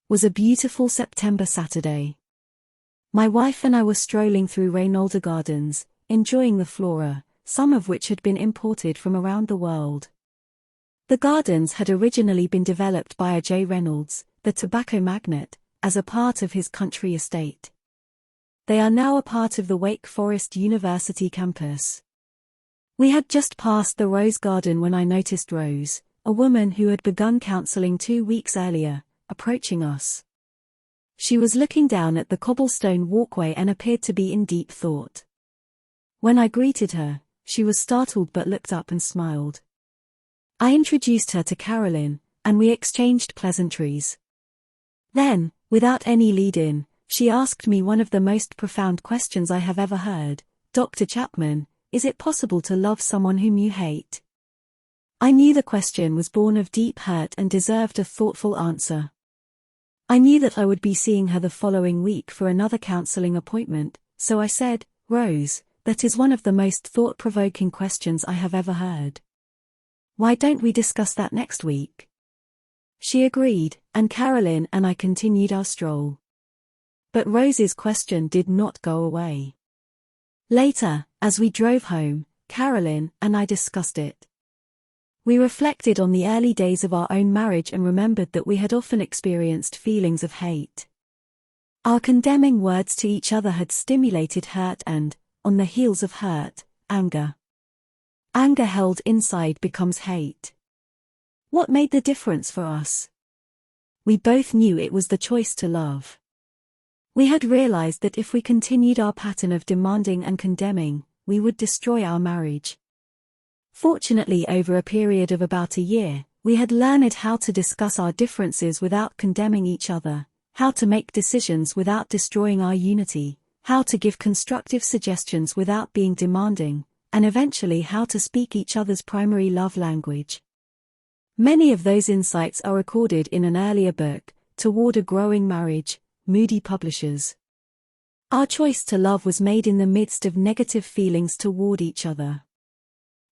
was a beautiful September Saturday. My wife and I were strolling through Reynolda Gardens, enjoying the flora, some of which had been imported from around the world. The gardens had originally been developed by a J. Reynolds, the tobacco magnate, as a part of his country estate. They are now a part of the Wake Forest University campus. We had just passed the Rose Garden when I noticed Rose, a woman who had begun counseling 2 weeks earlier, approaching us. She was looking down at the cobblestone walkway and appeared to be in deep thought. When I greeted her, she was startled but looked up and smiled. I introduced her to Carolyn, and we exchanged pleasantries. Then, without any lead-in, she asked me one of the most profound questions I have ever heard. "Dr. Chapman, is it possible to love someone whom you hate?" I knew the question was born of deep hurt and deserved a thoughtful answer. I knew that I would be seeing her the following week for another counseling appointment, so I said, "Rose, that is one of the most thought-provoking questions I have ever heard. Why don't we discuss that next week?" She agreed, and Carolyn and I continued our stroll. But Rose's question did not go away. Later, as we drove home, Carolyn and I discussed it. We reflected on the early days of our own marriage and remembered that we had often experienced feelings of hate. Our condemning words to each other had stimulated hurt and, on the heels of hurt, anger. Anger held inside becomes hate. What made the difference for us? We both knew it was the choice to love. We had realized that if we continued our pattern of demanding and condemning, we would destroy our marriage. Fortunately, over a period of about a year, we had learned how to discuss our differences without condemning each other, how to make decisions without destroying our unity, how to give constructive suggestions without being demanding, and eventually how to speak each other's primary love language. Many of those insights are recorded in an earlier book, Toward a Growing Marriage, Moody Publishers. Our choice to love was made in the midst of negative feelings toward each other.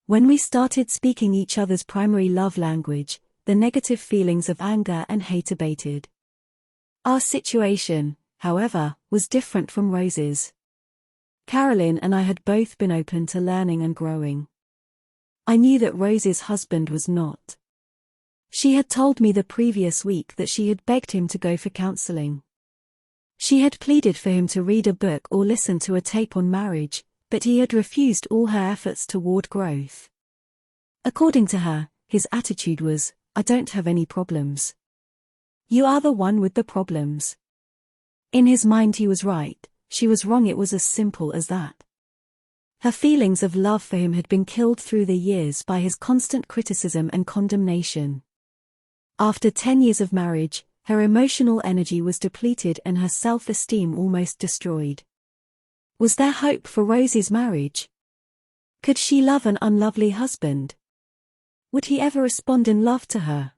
When we started speaking each other's primary love language, the negative feelings of anger and hate abated. Our situation, however, was different from Rose's. Carolyn and I had both been open to learning and growing. I knew that Rose's husband was not. She had told me the previous week that she had begged him to go for counseling. She had pleaded for him to read a book or listen to a tape on marriage, but he had refused all her efforts toward growth. According to her, his attitude was, "I don't have any problems. You are the one with the problems." In his mind he was right, she was wrong. It was as simple as that. Her feelings of love for him had been killed through the years by his constant criticism and condemnation. After 10 years of marriage, her emotional energy was depleted and her self-esteem almost destroyed. Was there hope for Rose's marriage? Could she love an unlovely husband? Would he ever respond in love to her?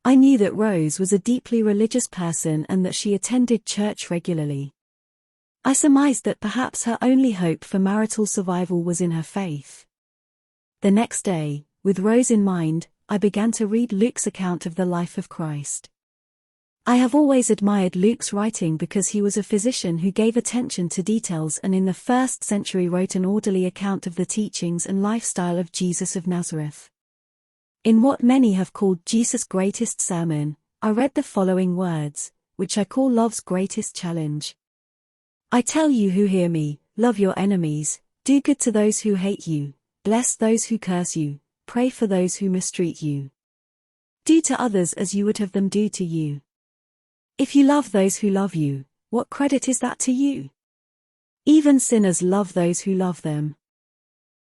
I knew that Rose was a deeply religious person and that she attended church regularly. I surmised that perhaps her only hope for marital survival was in her faith. The next day, with Rose in mind, I began to read Luke's account of the life of Christ. I have always admired Luke's writing because he was a physician who gave attention to details and in the 1st century wrote an orderly account of the teachings and lifestyle of Jesus of Nazareth. In what many have called Jesus' greatest sermon, I read the following words, which I call love's greatest challenge. "I tell you who hear me, love your enemies, do good to those who hate you, bless those who curse you, pray for those who mistreat you. Do to others as you would have them do to you. If you love those who love you, what credit is that to you? Even sinners love those who love them."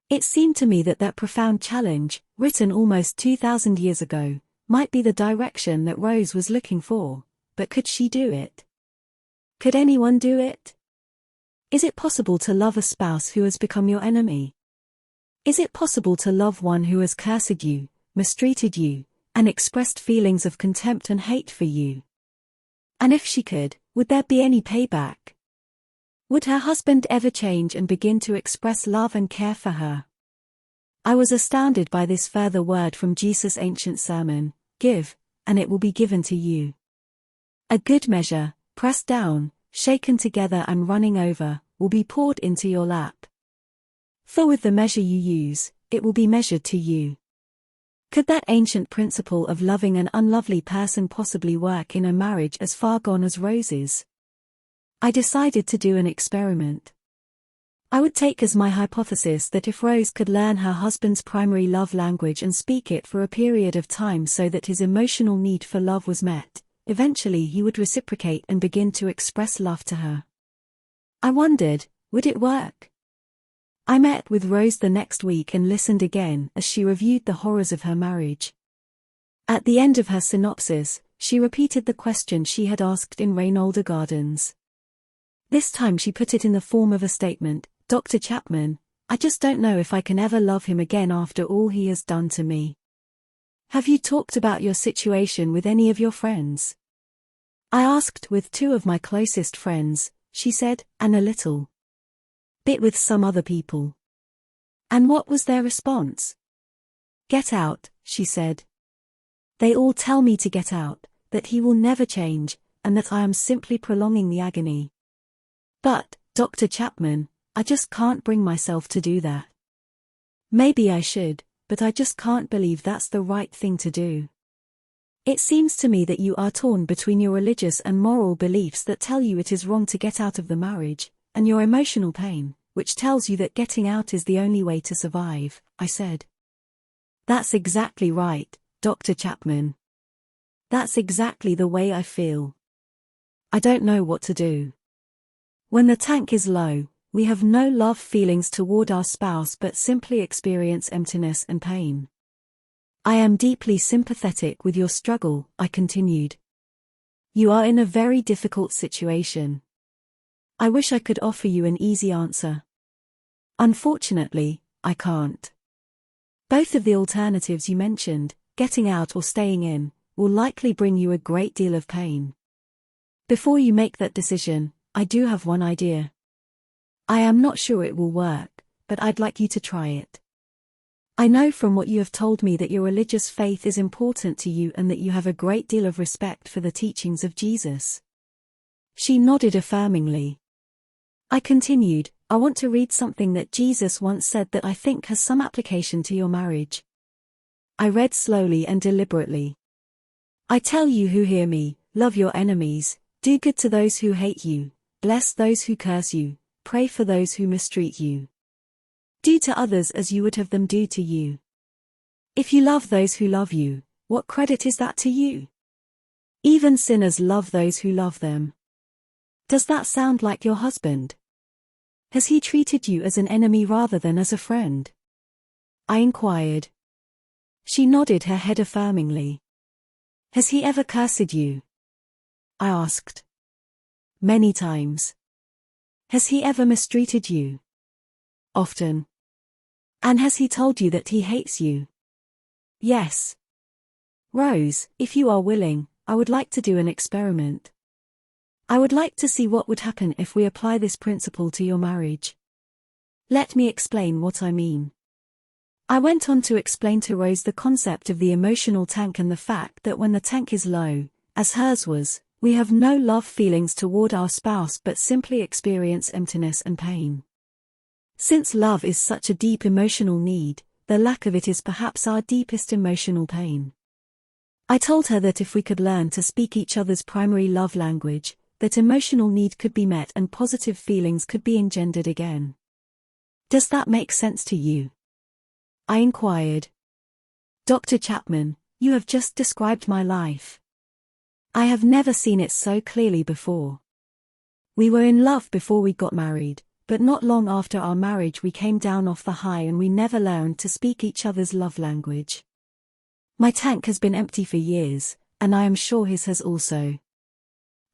It seemed to me that profound challenge, written almost 2,000 years ago, might be the direction that Rose was looking for, but could she do it? Could anyone do it? Is it possible to love a spouse who has become your enemy? Is it possible to love one who has cursed you, mistreated you, and expressed feelings of contempt and hate for you? And if she could, would there be any payback? Would her husband ever change and begin to express love and care for her? I was astounded by this further word from Jesus' ancient sermon, "Give, and it will be given to you." A good measure, pressed down, shaken together and running over, will be poured into your lap. For with the measure you use, it will be measured to you. Could that ancient principle of loving an unlovely person possibly work in a marriage as far gone as Rose's? I decided to do an experiment. I would take as my hypothesis that if Rose could learn her husband's primary love language and speak it for a period of time so that his emotional need for love was met, eventually he would reciprocate and begin to express love to her. I wondered, would it work? I met with Rose the next week and listened again as she reviewed the horrors of her marriage. At the end of her synopsis, she repeated the question she had asked in Reynolda Gardens. This time she put it in the form of a statement: "Dr. Chapman, I just don't know if I can ever love him again after all he has done to me. Have you talked about your situation with any of your friends?" I asked with two of my closest friends, she said, and a little bit with some other people. And what was their response? "Get out," she said. "They all tell me to get out, that he will never change, and that I am simply prolonging the agony. But, Dr. Chapman, I just can't bring myself to do that. Maybe I should, but I just can't believe that's the right thing to do. It seems to me that you are torn between your religious and moral beliefs that tell you it is wrong to get out of the marriage, and your emotional pain, which tells you that getting out is the only way to survive," I said. "That's exactly right, Dr. Chapman. That's exactly the way I feel. I don't know what to do. When the tank is low, we have no love feelings toward our spouse but simply experience emptiness and pain. I am deeply sympathetic with your struggle," I continued. "You are in a very difficult situation. I wish I could offer you an easy answer. Unfortunately, I can't. Both of the alternatives you mentioned, getting out or staying in, will likely bring you a great deal of pain. Before you make that decision, I do have one idea. I am not sure it will work, but I'd like you to try it. I know from what you have told me that your religious faith is important to you and that you have a great deal of respect for the teachings of Jesus." She nodded affirmingly. I continued, "I want to read something that Jesus once said that I think has some application to your marriage." I read slowly and deliberately. "I tell you who hear me, love your enemies, do good to those who hate you, bless those who curse you, pray for those who mistreat you. Do to others as you would have them do to you. If you love those who love you, what credit is that to you? Even sinners love those who love them. Does that sound like your husband? Has he treated you as an enemy rather than as a friend?" I inquired. She nodded her head affirmingly. "Has he ever cursed you?" I asked. "Many times." "Has he ever mistreated you?" "Often." "And has he told you that he hates you?" "Yes." "Rose, if you are willing, I would like to do an experiment. I would like to see what would happen if we apply this principle to your marriage. Let me explain what I mean." I went on to explain to Rose the concept of the emotional tank and the fact that when the tank is low, as hers was, we have no love feelings toward our spouse but simply experience emptiness and pain. Since love is such a deep emotional need, the lack of it is perhaps our deepest emotional pain. I told her that if we could learn to speak each other's primary love language, that emotional need could be met and positive feelings could be engendered again. "Does that make sense to you?" I inquired. "Dr. Chapman, you have just described my life. I have never seen it so clearly before. We were in love before we got married, but not long after our marriage we came down off the high and we never learned to speak each other's love language. My tank has been empty for years, and I am sure his has also.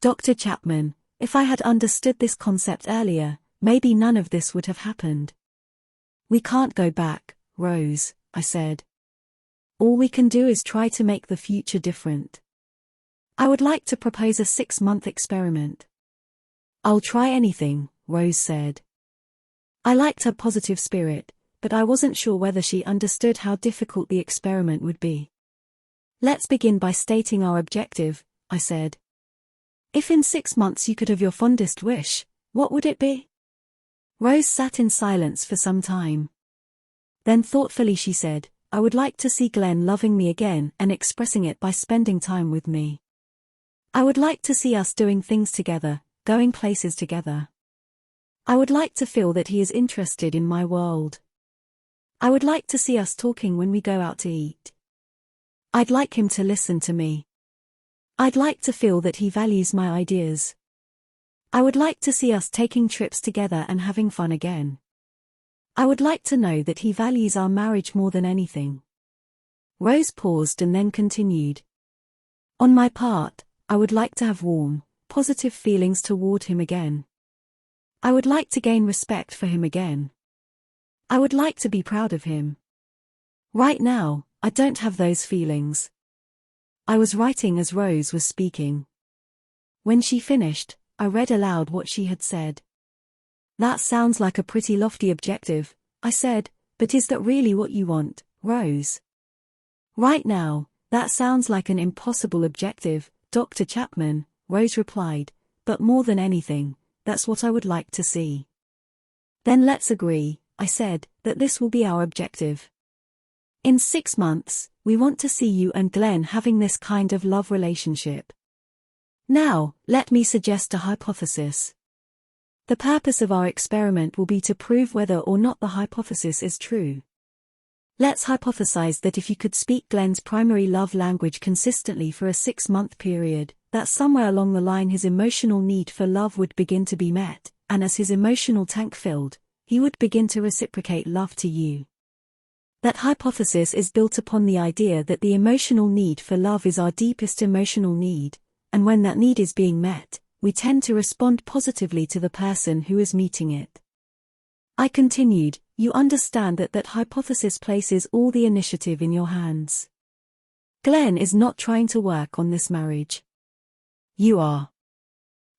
Dr. Chapman, if I had understood this concept earlier, maybe none of this would have happened." "We can't go back, Rose," I said. "All we can do is try to make the future different. I would like to propose a 6-month experiment." "I'll try anything," Rose said. I liked her positive spirit, but I wasn't sure whether she understood how difficult the experiment would be. "Let's begin by stating our objective," I said. If in 6 months you could have your fondest wish, what would it be? Rose sat in silence for some time. Then thoughtfully she said, I would like to see Glenn loving me again and expressing it by spending time with me. I would like to see us doing things together, going places together. I would like to feel that he is interested in my world. I would like to see us talking when we go out to eat. I'd like him to listen to me. I'd like to feel that he values my ideas. I would like to see us taking trips together and having fun again. I would like to know that he values our marriage more than anything. Rose paused and then continued. On my part, I would like to have warm, positive feelings toward him again. I would like to gain respect for him again. I would like to be proud of him. Right now, I don't have those feelings. I was writing as Rose was speaking. When she finished, I read aloud what she had said. That sounds like a pretty lofty objective, I said, but is that really what you want, Rose? Right now, that sounds like an impossible objective, Dr. Chapman, Rose replied, but more than anything, that's what I would like to see. Then let's agree, I said, that this will be our objective. In 6 months, we want to see you and Glenn having this kind of love relationship. Now, let me suggest a hypothesis. The purpose of our experiment will be to prove whether or not the hypothesis is true. Let's hypothesize that if you could speak Glenn's primary love language consistently for a 6-month period, that somewhere along the line his emotional need for love would begin to be met, and as his emotional tank filled, he would begin to reciprocate love to you. That hypothesis is built upon the idea that the emotional need for love is our deepest emotional need, and when that need is being met, we tend to respond positively to the person who is meeting it. I continued, you understand that hypothesis places all the initiative in your hands. Glenn is not trying to work on this marriage. You are.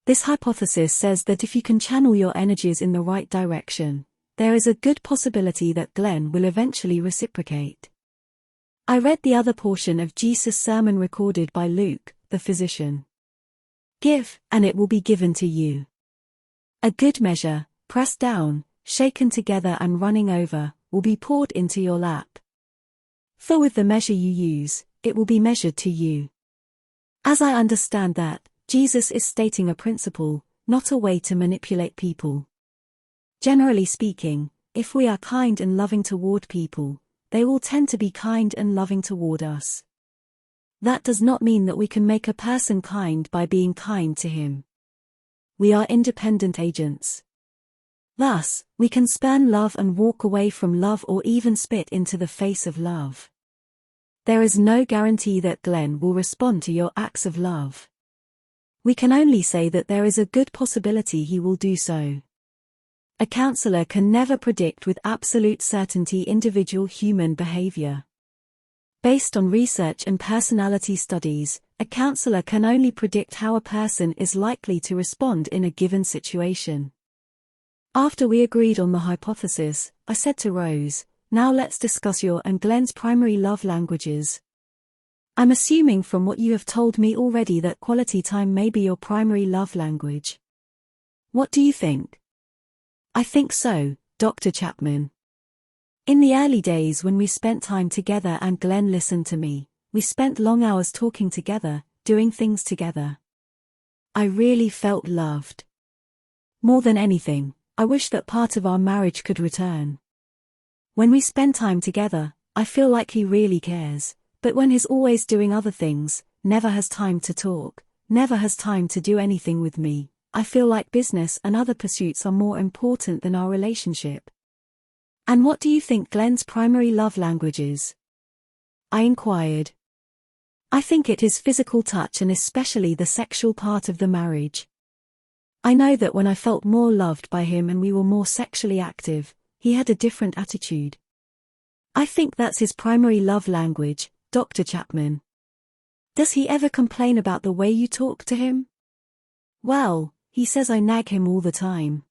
This hypothesis says that if you can channel your energies in the right direction, there is a good possibility that Glenn will eventually reciprocate. I read the other portion of Jesus' sermon recorded by Luke, the physician. Give, and it will be given to you. A good measure, pressed down, shaken together and running over, will be poured into your lap. For with the measure you use, it will be measured to you. As I understand that, Jesus is stating a principle, not a way to manipulate people. Generally speaking, if we are kind and loving toward people, they will tend to be kind and loving toward us. That does not mean that we can make a person kind by being kind to him. We are independent agents. Thus, we can spurn love and walk away from love or even spit into the face of love. There is no guarantee that Glenn will respond to your acts of love. We can only say that there is a good possibility he will do so. A counselor can never predict with absolute certainty individual human behavior. Based on research and personality studies, a counselor can only predict how a person is likely to respond in a given situation. After we agreed on the hypothesis, I said to Rose, now let's discuss your and Glenn's primary love languages. I'm assuming from what you have told me already that quality time may be your primary love language. What do you think? I think so, Dr. Chapman. In the early days when we spent time together and Glenn listened to me, we spent long hours talking together, doing things together. I really felt loved. More than anything, I wish that part of our marriage could return. When we spend time together, I feel like he really cares, but when he's always doing other things, never has time to talk, never has time to do anything with me, I feel like business and other pursuits are more important than our relationship. And what do you think Glenn's primary love language is? I inquired. I think it is physical touch and especially the sexual part of the marriage. I know that when I felt more loved by him and we were more sexually active, he had a different attitude. I think that's his primary love language, Dr. Chapman. Does he ever complain about the way you talk to him? Well, he says I nag him all the time.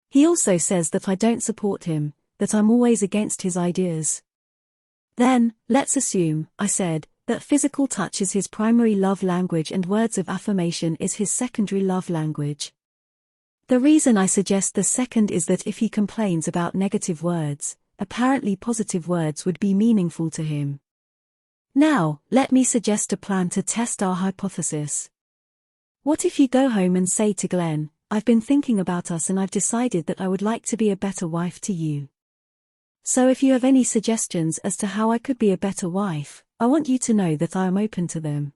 He also says that I don't support him, that I'm always against his ideas. Then, let's assume, I said, that physical touch is his primary love language and words of affirmation is his secondary love language. The reason I suggest the second is that if he complains about negative words, apparently positive words would be meaningful to him. Now, let me suggest a plan to test our hypothesis. What if you go home and say to Glenn, "I've been thinking about us and I've decided that I would like to be a better wife to you. So if you have any suggestions as to how I could be a better wife, I want you to know that I am open to them.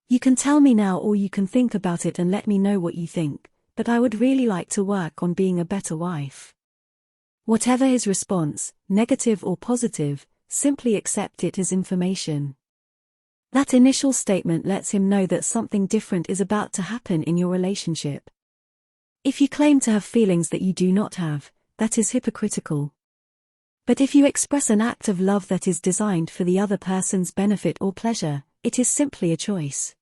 You can tell me now or you can think about it and let me know what you think, but I would really like to work on being a better wife." Whatever his response, negative or positive, simply accept it as information. That initial statement lets him know that something different is about to happen in your relationship. If you claim to have feelings that you do not have, that is hypocritical. But if you express an act of love that is designed for the other person's benefit or pleasure, it is simply a choice.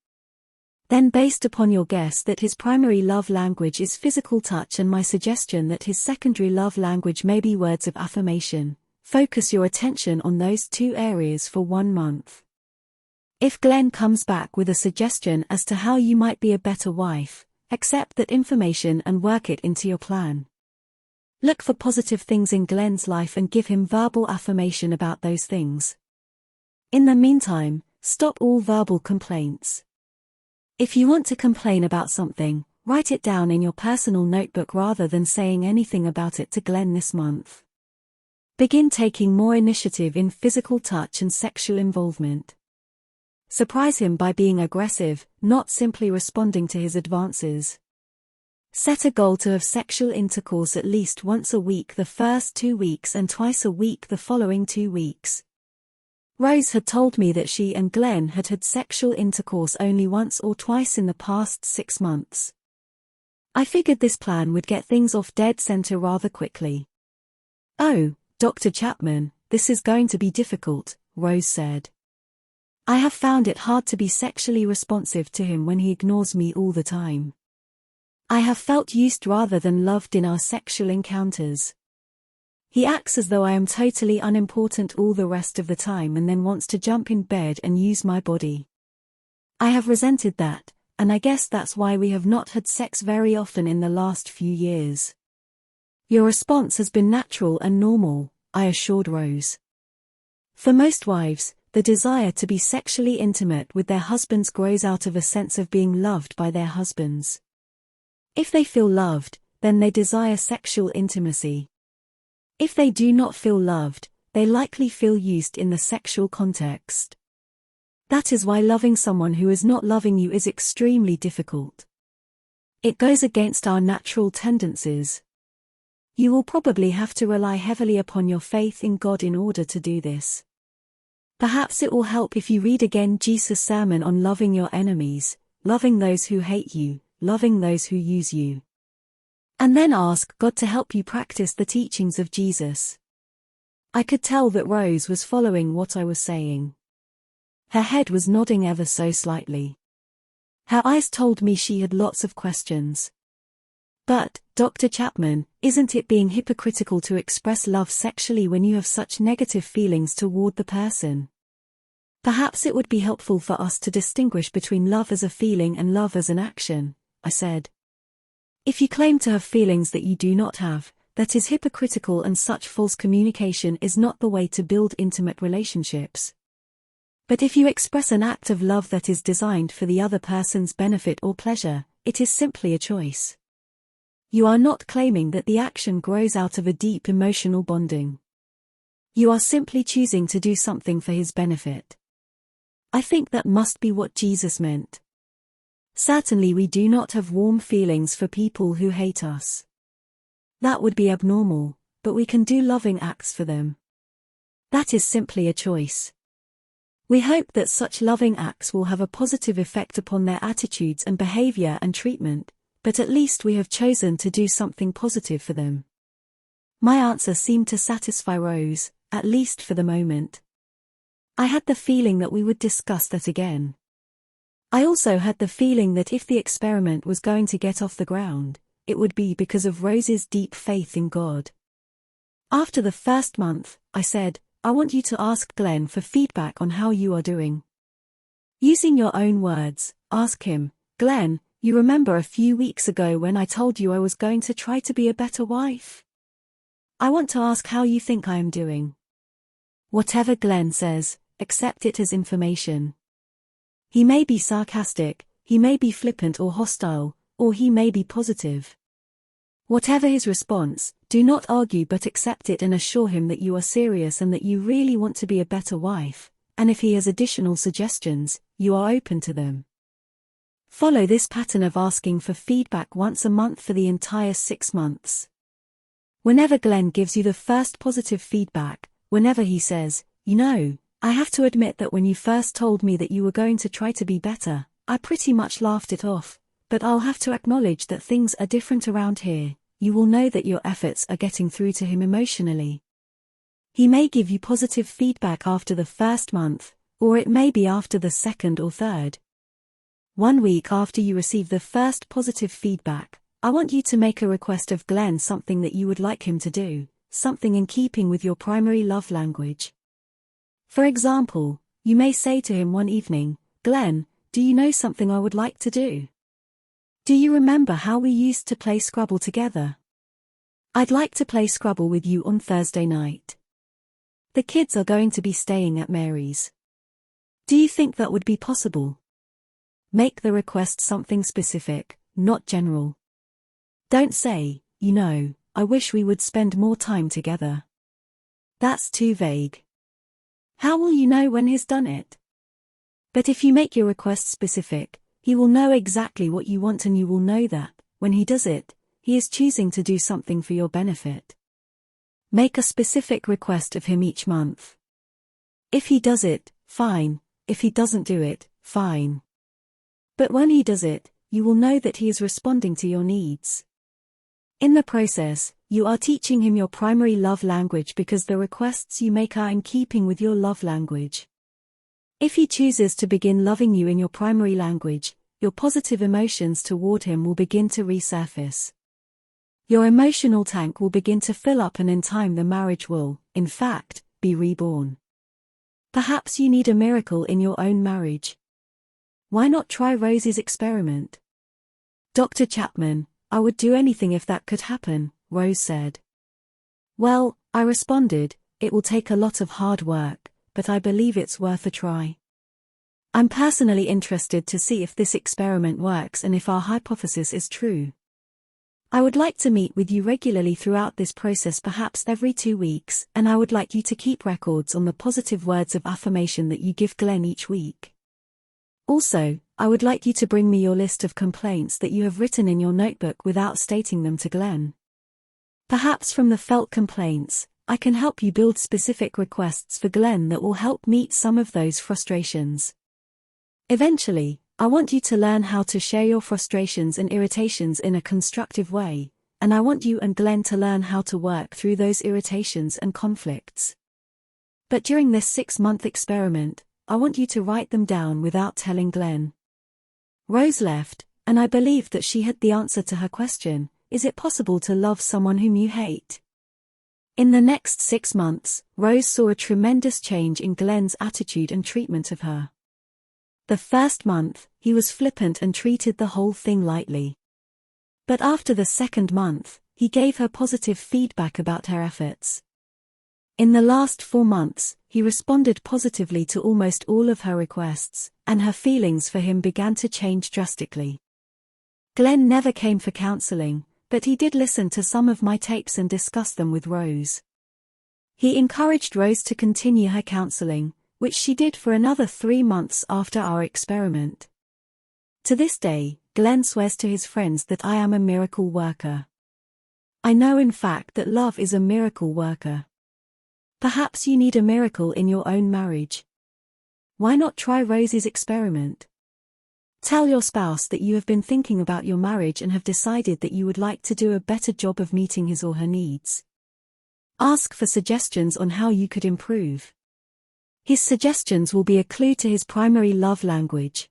Then, based upon your guess that his primary love language is physical touch and my suggestion that his secondary love language may be words of affirmation, focus your attention on those two areas for 1 month. If Glenn comes back with a suggestion as to how you might be a better wife, accept that information and work it into your plan. Look for positive things in Glenn's life and give him verbal affirmation about those things. In the meantime, stop all verbal complaints. If you want to complain about something, write it down in your personal notebook rather than saying anything about it to Glenn this month. Begin taking more initiative in physical touch and sexual involvement. Surprise him by being aggressive, not simply responding to his advances. Set a goal to have sexual intercourse at least once a week the first 2 weeks and twice a week the following 2 weeks. Rose had told me that she and Glenn had had sexual intercourse only once or twice in the past 6 months. I figured this plan would get things off dead center rather quickly. "Oh, Dr. Chapman, this is going to be difficult," Rose said. "I have found it hard to be sexually responsive to him when he ignores me all the time. I have felt used rather than loved in our sexual encounters. He acts as though I am totally unimportant all the rest of the time and then wants to jump in bed and use my body. I have resented that, and I guess that's why we have not had sex very often in the last few years." "Your response has been natural and normal," I assured Rose. "For most wives, the desire to be sexually intimate with their husbands grows out of a sense of being loved by their husbands. If they feel loved, then they desire sexual intimacy. If they do not feel loved, they likely feel used in the sexual context. That is why loving someone who is not loving you is extremely difficult. It goes against our natural tendencies. You will probably have to rely heavily upon your faith in God in order to do this. Perhaps it will help if you read again Jesus' sermon on loving your enemies, loving those who hate you, loving those who use you. And then ask God to help you practice the teachings of Jesus." I could tell that Rose was following what I was saying. Her head was nodding ever so slightly. Her eyes told me she had lots of questions. "But, Dr. Chapman, isn't it being hypocritical to express love sexually when you have such negative feelings toward the person? Perhaps it would be helpful for us to distinguish between love as a feeling and love as an action," I said. "If you claim to have feelings that you do not have, that is hypocritical and such false communication is not the way to build intimate relationships. But if you express an act of love that is designed for the other person's benefit or pleasure, it is simply a choice. You are not claiming that the action grows out of a deep emotional bonding. You are simply choosing to do something for his benefit. I think that must be what Jesus meant. Certainly we do not have warm feelings for people who hate us. That would be abnormal, but we can do loving acts for them. That is simply a choice. We hope that such loving acts will have a positive effect upon their attitudes and behavior and treatment, but at least we have chosen to do something positive for them." My answer seemed to satisfy Rose, at least for the moment. I had the feeling that we would discuss that again. I also had the feeling that if the experiment was going to get off the ground, it would be because of Rose's deep faith in God. After the first month, I said, "I want you to ask Glenn for feedback on how you are doing. Using your own words, ask him, Glenn, you remember a few weeks ago when I told you I was going to try to be a better wife? I want to ask how you think I am doing. Whatever Glenn says, accept it as information. He may be sarcastic, he may be flippant or hostile, or he may be positive. Whatever his response, do not argue but accept it and assure him that you are serious and that you really want to be a better wife, and if he has additional suggestions, you are open to them. Follow this pattern of asking for feedback once a month for the entire 6 months. Whenever Glenn gives you the first positive feedback, whenever he says, you know, I have to admit that when you first told me that you were going to try to be better, I pretty much laughed it off, but I'll have to acknowledge that things are different around here, you will know that your efforts are getting through to him emotionally. He may give you positive feedback after the first month, or it may be after the second or third. 1 week after you receive the first positive feedback, I want you to make a request of Glenn, something that you would like him to do, something in keeping with your primary love language. For example, you may say to him one evening, Glenn, do you know something I would like to do? Do you remember how we used to play Scrabble together? I'd like to play Scrabble with you on Thursday night. The kids are going to be staying at Mary's. Do you think that would be possible? Make the request something specific, not general. Don't say, you know, I wish we would spend more time together. That's too vague. How will you know when he's done it? But if you make your request specific, he will know exactly what you want and you will know that, when he does it, he is choosing to do something for your benefit. Make a specific request of him each month. If he does it, fine. If he doesn't do it, fine. But when he does it, you will know that he is responding to your needs. In the process, you are teaching him your primary love language because the requests you make are in keeping with your love language. If he chooses to begin loving you in your primary language, your positive emotions toward him will begin to resurface. Your emotional tank will begin to fill up and in time the marriage will, in fact, be reborn. Perhaps you need a miracle in your own marriage. Why not try Rosie's experiment? Dr. Chapman, I would do anything if that could happen, Rose said. Well, I responded, it will take a lot of hard work, but I believe it's worth a try. I'm personally interested to see if this experiment works and if our hypothesis is true. I would like to meet with you regularly throughout this process, perhaps every 2 weeks, and I would like you to keep records on the positive words of affirmation that you give Glenn each week. Also, I would like you to bring me your list of complaints that you have written in your notebook without stating them to Glenn. Perhaps from the felt complaints, I can help you build specific requests for Glenn that will help meet some of those frustrations. Eventually, I want you to learn how to share your frustrations and irritations in a constructive way, and I want you and Glenn to learn how to work through those irritations and conflicts. But during this 6-month experiment, I want you to write them down without telling Glenn. Rose left, and I believed that she had the answer to her question, is it possible to love someone whom you hate? In the next 6 months, Rose saw a tremendous change in Glenn's attitude and treatment of her. The first month, he was flippant and treated the whole thing lightly. But after the second month, he gave her positive feedback about her efforts. In the last 4 months, he responded positively to almost all of her requests, and her feelings for him began to change drastically. Glenn never came for counseling, but he did listen to some of my tapes and discuss them with Rose. He encouraged Rose to continue her counseling, which she did for another 3 months after our experiment. To this day, Glenn swears to his friends that I am a miracle worker. I know in fact that love is a miracle worker. Perhaps you need a miracle in your own marriage. Why not try Rosie's experiment? Tell your spouse that you have been thinking about your marriage and have decided that you would like to do a better job of meeting his or her needs. Ask for suggestions on how you could improve. His suggestions will be a clue to his primary love language.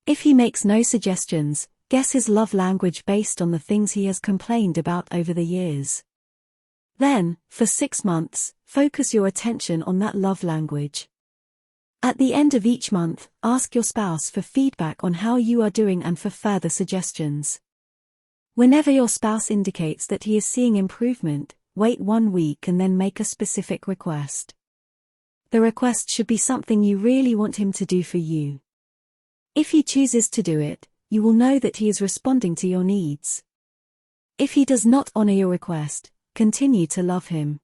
If he makes no suggestions, guess his love language based on the things he has complained about over the years. Then, for 6 months, focus your attention on that love language. At the end of each month, ask your spouse for feedback on how you are doing and for further suggestions. Whenever your spouse indicates that he is seeing improvement, wait 1 week and then make a specific request. The request should be something you really want him to do for you. If he chooses to do it, you will know that he is responding to your needs. If he does not honor your request, continue to love him.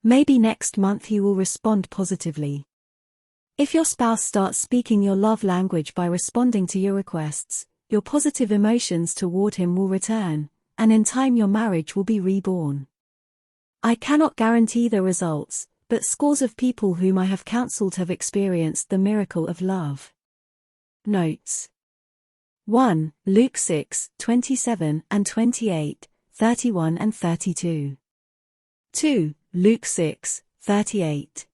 Maybe next month he will respond positively. If your spouse starts speaking your love language by responding to your requests, your positive emotions toward him will return, and in time your marriage will be reborn. I cannot guarantee the results, but scores of people whom I have counseled have experienced the miracle of love. Notes. 1. Luke 6:27 and 28, 31 and 32. 2. Luke 6:38.